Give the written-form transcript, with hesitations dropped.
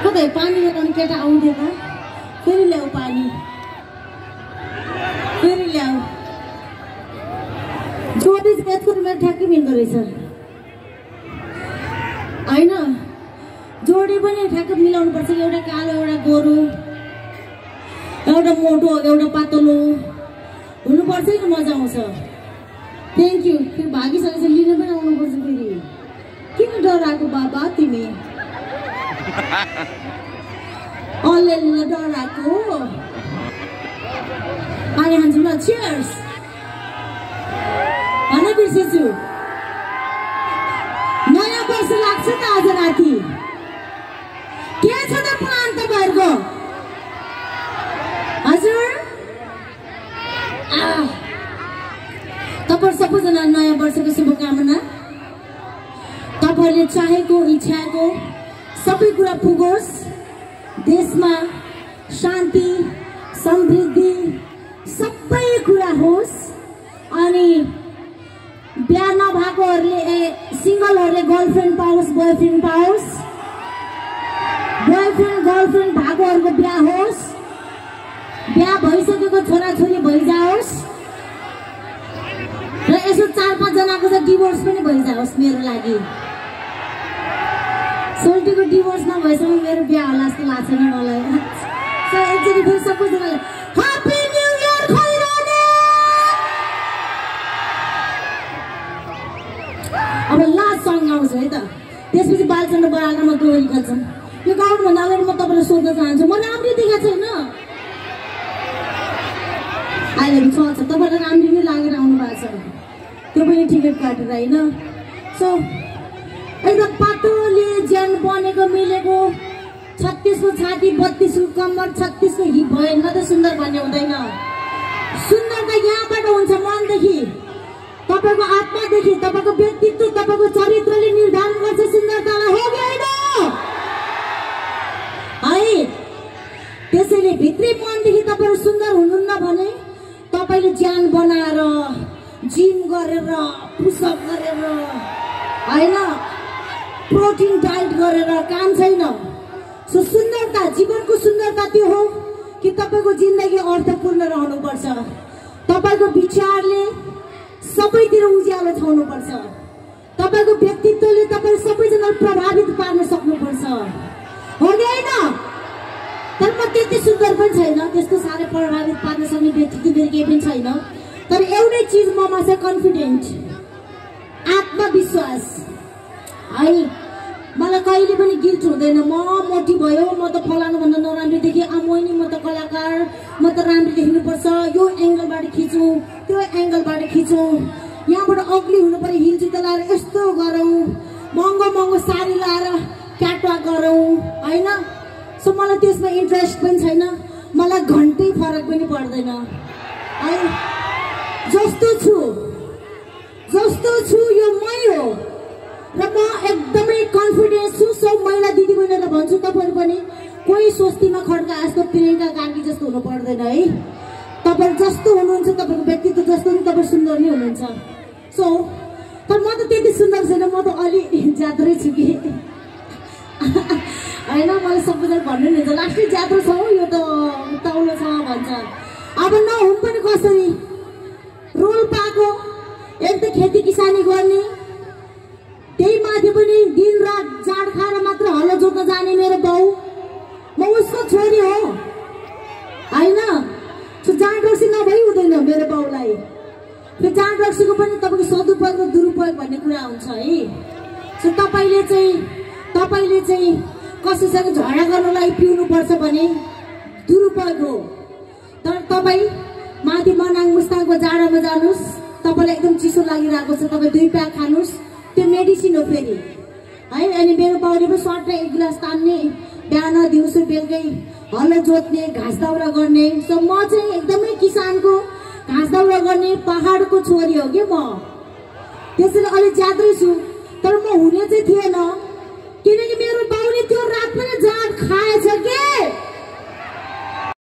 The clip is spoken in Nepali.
कतै पानी ल्याउनु केटा आउँदैन फेरि ल्याऊ पानी फेरि ल्याऊ जोडी यत्रो मेरो ठ्याक्कै मिल्दो रहेछ हैन जोडी पनि ठ्याक्कै मिलाउनु पर्छ एउटा कालो एउटा गोरु एउटा मोटो एउटा पातलो हुनुपर्छ नि मजा आउँछ थ्याङ्क यू फेरि भागिसकेपछि लिन पनि आउनुपर्छ फेरि किन डराएको बाबा तिमी अलिअलि डराएको पानी खान्छु ल चियर्स भन बिर्सेछु नयाँ वर्ष लाग्छ त आज राति के छ त प्लान तपाईँहरूको हजुर तपाईहरु सबैजना नयाँ वर्षको शुभकामना तपाईहरुले चाहेको इच्छाको सबै कुरा पुगोस् देशमा शान्ति समृद्धि सबै कुरा होस् अनि बिहा नभएकोहरुले सिंगलहरुले गर्लफ्रेन्ड पाओस् बोयफ्रेन्ड पाओस् बोयफ्रेन्ड गर्लफ्रेन्ड भएकोहरुको बिहा होस् बिहा भइसकेको छोराछोरी भइजाओस् र यसो 4-5 जनाको त डिभोर्स पनि भइजाओस् मेरो लागि सोल्टीको डिभोर्स नभएसम्म मेरो बिहा होला जस्तो लाग्छ नि मलाई सो एकचोटि फेरि सबैजनाले ह्यापी न्यू इयर खैरानी अब लास्ट सङ आउँछ है त त्यसपछि बालचन्द्र बरालमा दोहोरी खेल्छौँ यो गाउनुभन्दा अगाडि म तपाईँलाई सोध्न चाहन्छु म राम्रै देखाएको छैन अहिले छ तपाईँलाई राम्रै नै लागेर आउनु भएको छ त्यो पनि टिकट काटेर होइन सो एकदम पातोले ज्यान बनेको मिलेको 36 को छाती 32 को कम्मर 36 को हिप भयो न त सुन्दर भन्ने हुँदैन सुन्दर त यहाँबाट हुन्छ मनदेखि तपाईको आत्मादेखि तपाईको व्यक्तित्व तपाईको चरित्रले निर्धारण गर्छ सुन्दरतालाई हो कि होइन है त्यसैले भित्री मनदेखि तपाईहरु सुन्दर हुनुहुन्न भने तपाईले ज्यान बनाएर जिम गरेर पुशअप गरेर हैन प्रोटिन डाइट गरेर काम छैन सो सुन्दरता जीवनको सुन्दरता त्यो हो कि तपाईको जिन्दगी अर्थपूर्ण रहनुपर्छ तपाईको विचारले सबैतिर उज्यालो छाउनुपर्छ तपाईको व्यक्तित्वले तपाईहरु सबैजनालाई प्रभावित पार्न सक्नुपर्छ हो कि हैन तर म त्यति सुन्दर पनि छैन त्यस्तो साह्रै प्रभावित पार्न सक्ने व्यक्तित्व मेरो केही पनि छैन तर एउटै चीज ममा छ कन्फिडेन्ट आत्मविश्वास है मलाई कहिले पनि गिल्ट हुँदैन म मोटी भयो म त फलानु भन्दा नराम्रो देखे आमोइनी म त कलाकार म त राम्रो देख्नुपर्छ यो एंगलबाट खिचौँ त्यो एंगलबाट खिचौँ यहाँबाट अग्ली हुनु पर्यो हिल जुत्ता लाएर यस्तो गरौँ महँगो महँगो साडी लाएर क्याटवाक गरौँ हैन सो मलाई त्यसमा इन्ट्रेस्ट पनि छैन मलाई घन्टै फरक पनि पर्दैन है जस्तो छु यो मै हो र म एकदमै कन्फिडेन्स छु सो महिला दिदीबहिनीलाई भन्छु तपाईहरु पनि कोही स्वस्तिमा खड्का जस्तो प्रियङ्का कार्की जस्तो हुनु पर्दैन है तपाईहरु जस्तो हुनुहुन्छ तपाईको व्यक्तित्व जस्तो नि तपाईहरु सुन्दर नै हुनुहुन्छ सो तर म त त्यति सुन्दर छैन म त अलि ज्यादै छु कि हैन मलाई सबैजना भन्नु नि लास्टै ज्यादा छ यो त तौलो छ भन्छ अब नहुन पनि कसरी रोल पाको एक त खेती किसानी गर्ने त्यही माथि पनि दिन रात जाड खाएर मात्र हलो जोत्न जाने मेरो बाउ म उसको छोरी हो हैन सो जाड रक्सी नभई हुँदैन मेरो बाउलाई त्यो जाड रक्सीको पनि तपाईको सदुपयोग र दुरुपयोग भन्ने कुरा हुन्छ है सो तपाईले चाहिँ कसैसँग झगडा गर्नलाई पिउनु पर्छ भने दुरुपयोग हो तर तपाई माथि मनाङ मुस्ताङको जाडामा जानुस् तपाईलाई एकदम चिसो लागिरहेको छ तपाई 2 प्याक खानुस् त्यो मेडिसिन हो फेरि है अनि मेरो बाउले पनि सर्टमा 1 गिलास तान्ने बिहान दिउँसो बेलुकै हलो जोत्ने घाँस दाउरा गर्ने सो म चाहिँ एकदमै किसानको घाँस दाउरा गर्ने पहाडको छोरी हो के म त्यसैले अलि ज्यादै छु तर म हुने चाहिँ थिएन किनकि मेरो बाउले त्यो रात पनि जाड खाएछ के